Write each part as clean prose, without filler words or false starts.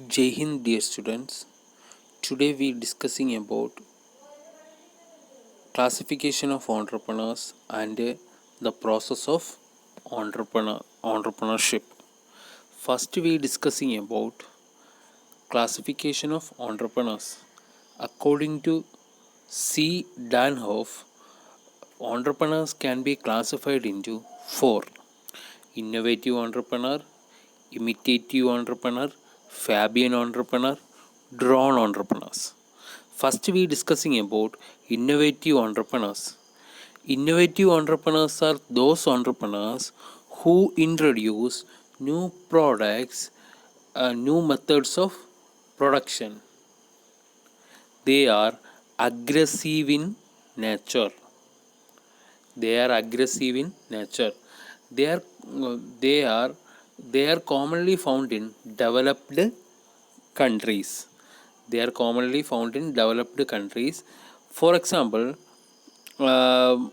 Jai Hind, dear students. Today we are discussing about classification of entrepreneurs and the process of entrepreneurship. First, we are discussing about classification of entrepreneurs. According to C. Danhoff, entrepreneurs can be classified into four: innovative entrepreneur, imitative entrepreneur, Fabian entrepreneur, drawn entrepreneurs. First, we discussing about innovative entrepreneurs. Innovative entrepreneurs are those entrepreneurs who introduce new products, new methods of production. They are aggressive in nature. They are aggressive in nature. They are they are they are commonly found in developed countries. They are commonly found in developed countries. For example, Walt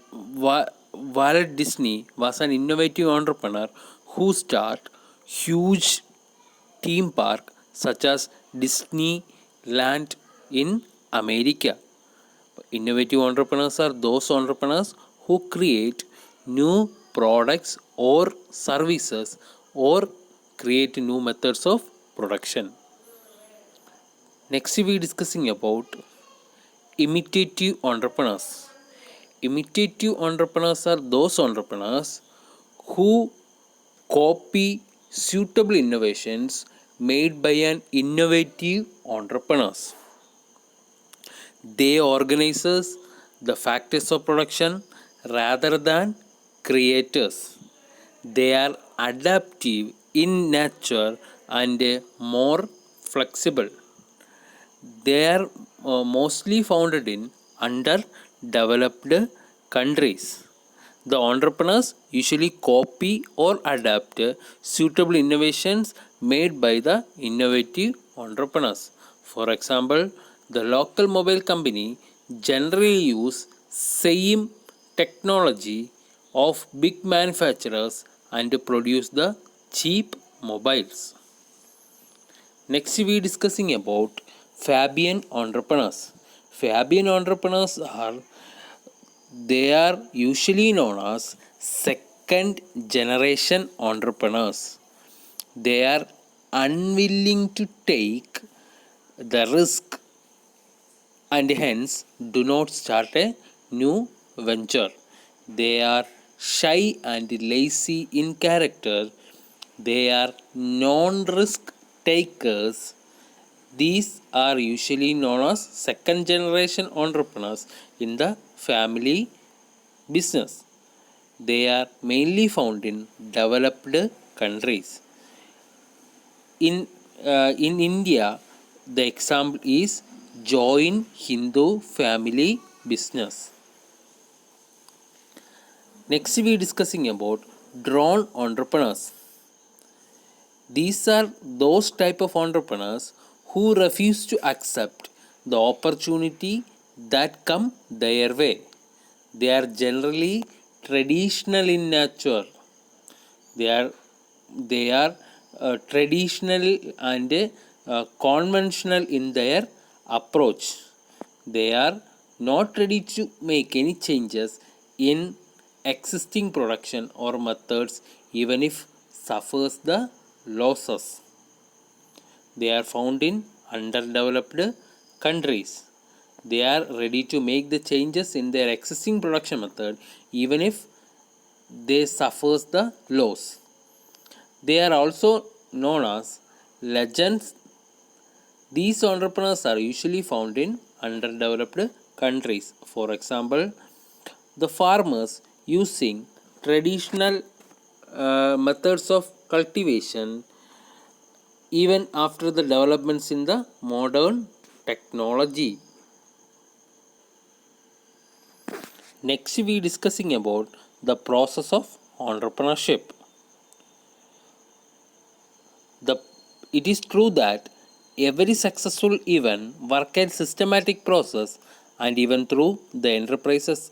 Disney was an innovative entrepreneur who started huge theme park such as Disneyland in America. Innovative entrepreneurs are those entrepreneurs who create new products or services or create new methods of production. Next, we are discussing about imitative entrepreneurs. Imitative entrepreneurs are those entrepreneurs who copy suitable innovations made by an innovative entrepreneurs. They organizes the factors of production rather than creators. They are adaptive in nature and more flexible. They are mostly founded in underdeveloped countries. The entrepreneurs usually copy or adapt suitable innovations made by the innovative entrepreneurs. For example, the local mobile company generally use same technology of big manufacturers and produce the cheap mobiles. Next, we are discussing about Fabian entrepreneurs. Fabian entrepreneurs are usually known as second generation entrepreneurs. They are unwilling to take the risk and hence do not start a new venture. They are shy and lazy in character. They are non risk takers. These are usually known as second generation entrepreneurs in the family business. They are mainly found in developed countries. In India, the example is Join Hindu family business. Next, we are discussing about drawn entrepreneurs. These are those type of entrepreneurs who refuse to accept the opportunity that come their way. They are generally traditional in nature. They are traditional and conventional in their approach. They are not ready to make any changes in existing production or methods even if suffers the losses. They are found in underdeveloped countries. They are ready to make the changes in their existing production method even if they suffers the loss. They are also known as legends. These entrepreneurs are usually found in underdeveloped countries. For example, the farmers using traditional methods of cultivation even after the developments in the modern technology. Next, we are discussing about the process of entrepreneurship. It is true that every successful event work a systematic process and even through the enterprises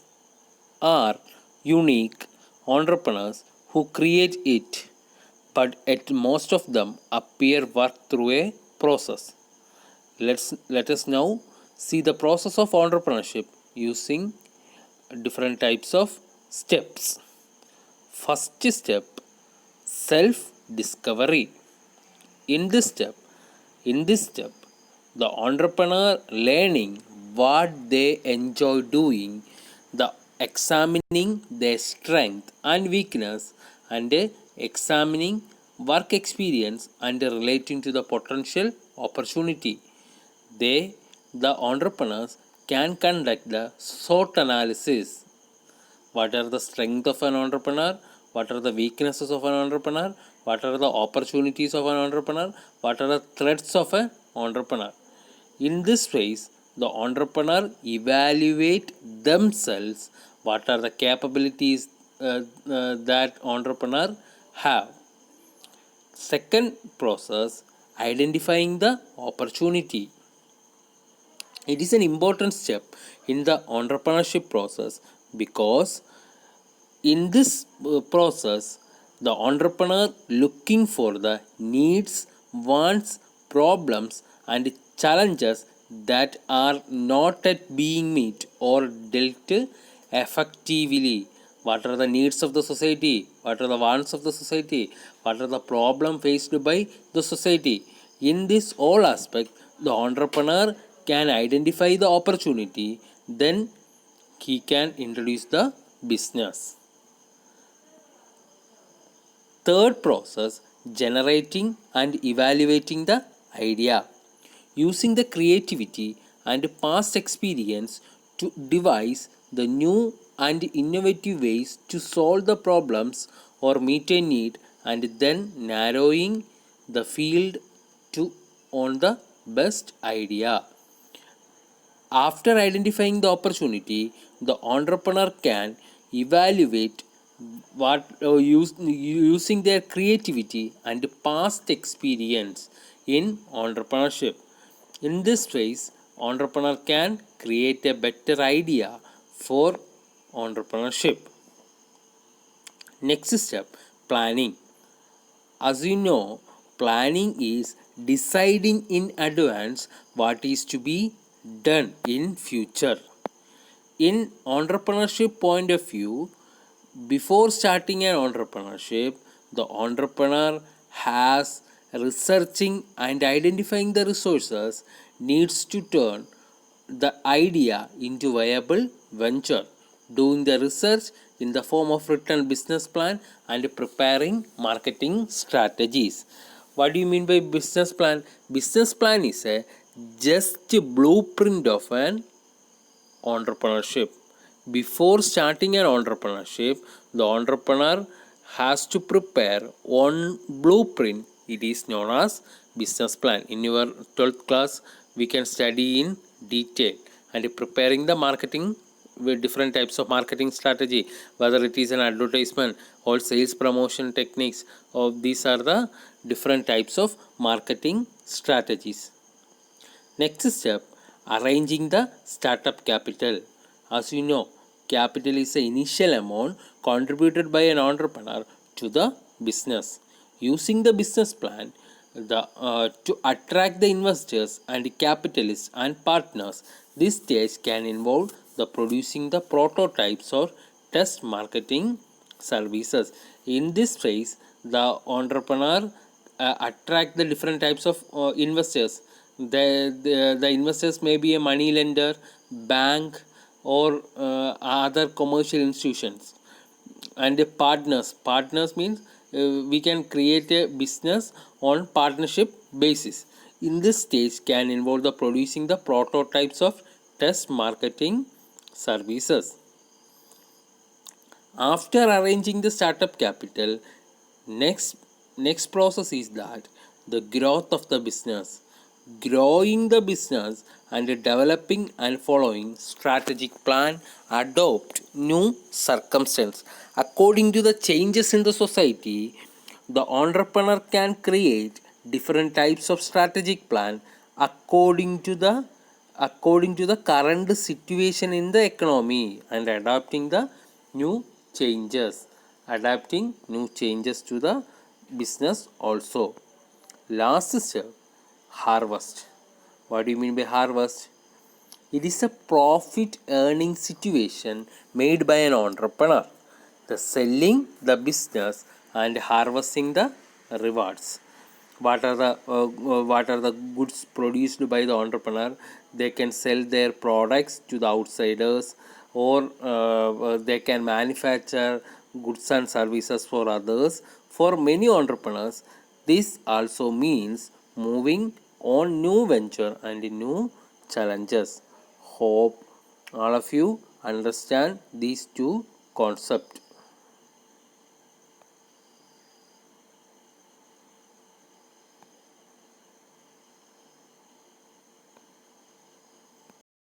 are unique entrepreneurs who create it, but at most of them appear work through a process. Let us now see the process of entrepreneurship using different types of steps. First step, self discovery. In this step, the entrepreneur learning what they enjoy doing, the examining their strength and weakness, and examining work experience and relating to the potential opportunity. The entrepreneurs can conduct the SWOT analysis. What are the strengths of an entrepreneur? What are the weaknesses of an entrepreneur? What are the opportunities of an entrepreneur? What are the threats of an entrepreneur? In this phase, the entrepreneur evaluate themselves. What are the capabilities that entrepreneur have? Second process, identifying the opportunity. It is an important step in the entrepreneurship process because in this process, the entrepreneur looking for the needs, wants, problems, and challenges that are not yet being met or dealt effectively. What are the needs of the society? What are the wants of the society? What are the problems faced by the society? In this all aspect, the entrepreneur can identify the opportunity, then he can introduce the business. Third process, generating and evaluating the idea. Using the creativity and past experience to devise the new and innovative ways to solve the problems or meet a need, and then narrowing the field to on the best idea. After identifying the opportunity, the entrepreneur can evaluate using their creativity and past experience in entrepreneurship. In this phase, entrepreneur can create a better idea for entrepreneurship. Next step, planning. As you know, planning is deciding in advance what is to be done in future. In entrepreneurship point of view, before starting an entrepreneurship, the entrepreneur has researching and identifying the resources needs to turn the idea into viable venture, doing the research in the form of written business plan and preparing marketing strategies. What do you mean by business plan? Business plan is a just blueprint of an entrepreneurship. Before starting an entrepreneurship, the entrepreneur has to prepare one blueprint. It is known as business plan. In your 12th class, we can study in detail and preparing the marketing with different types of marketing strategy, whether it is an advertisement or sales promotion techniques, or these are the different types of marketing strategies. Next step, arranging the startup capital. As you know, capital is the initial amount contributed by an entrepreneur to the business. Using the business plan to attract the investors and capitalists and partners, this stage can involve the producing the prototypes or test marketing services. In this phase, the entrepreneur attract the different types of investors. The investors may be a money lender, bank, or other commercial institutions. And the partners means we can create a business on partnership basis. In this stage can involve the producing the prototypes of test marketing services. After arranging the startup capital, next process is that the growth of the business. Growing the business and developing and following strategic plan, adopt new circumstance according to the changes in the society. The entrepreneur can create different types of strategic plan according to the current situation in the economy and new adapting new changes to the business also. Last step, harvest. What do you mean by harvest? It is a profit earning situation made by an entrepreneur. The selling the business and harvesting the rewards. What are the goods produced by the entrepreneur? They can sell their products to the outsiders, or they can manufacture goods and services for others. For many entrepreneurs, this also means moving on new venture and new challenges. Hope all of you understand these two concepts.